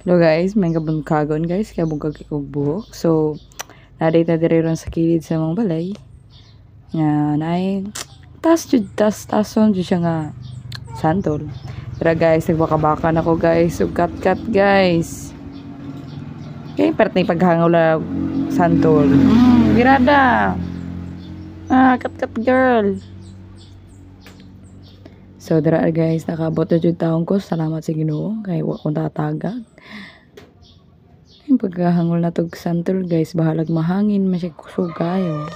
Hello guys, may kabungkagon guys, kaya bungkag ikog buhok. So, nadita dire ron sa kilid sa mga balay. Nga, naay, tason jud siya nga santol. Tara guys, nagbaka-baka na ko guys, kat guys. Okay, part na paghangaw la santol. Birada. Kat girl. So, dara guys, nakabot na jud taong ko. Salamat sa Ginoo kay wa ko tatagag. Yung pagkahangol na tog santol guys, bahalag mahangin masya kusog kayo.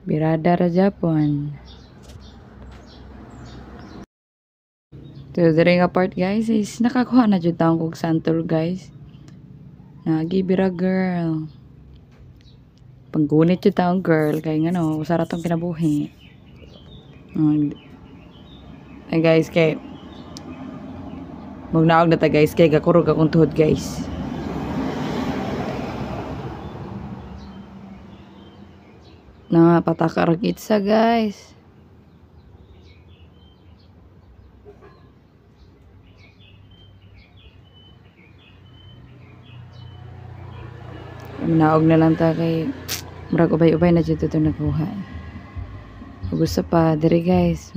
Birada ra Japon. So, diri nga part guys is nakakuha na jud taong kog santol guys. Nagibira girl. Panggunit jud taong girl kay ngano, usara tong kinabuhi. Ay guys, kay magnaog na ta guys, kay gakurog akong tuhod guys. Na patakarag itsa guys. Naog na lang ta kay murag ubay-ubay na dito nakuha. Gusto pa diri guys.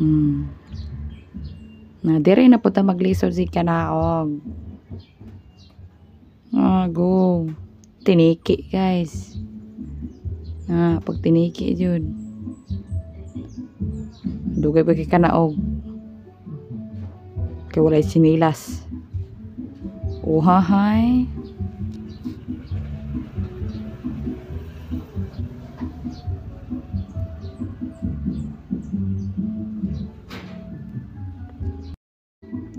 Na diri na punta maglisod si kanaog. Go. Tiniki guys. Pag tiniki jud. Dugay pa kay kanaog. Kay walay sinilas. Hay.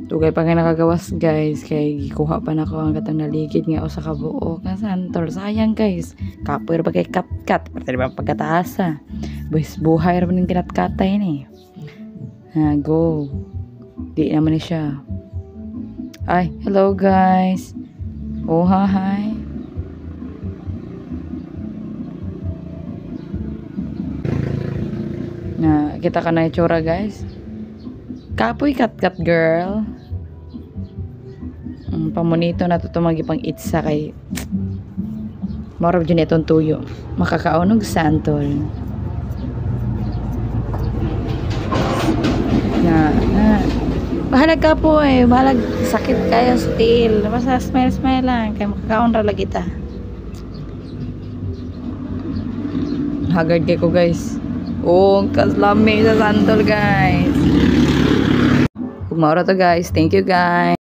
Dugay pa nga nakagawas guys, kay gikuha pa nako ang katang naligid nga usa ka buok nga santol. Sayang guys, kapoy pa kay kat pati ba pagkataasa. Buhay ra man ning kinat-katay ni. Go. Di naman ni siya. Ay, hello guys. Hi. Kita ka na itsura guys. Kapoy kat girl. Pamunito na to magipang itsa kay moro dyan itong tuyo. Makakaunog santol. Bahalag ka po bahalag sakit kayo still. Basta smile lang kay makakaon ra lagi ta. Haggard kay ko guys. Kaslami sa santol guys. Kumara to guys. Thank you guys.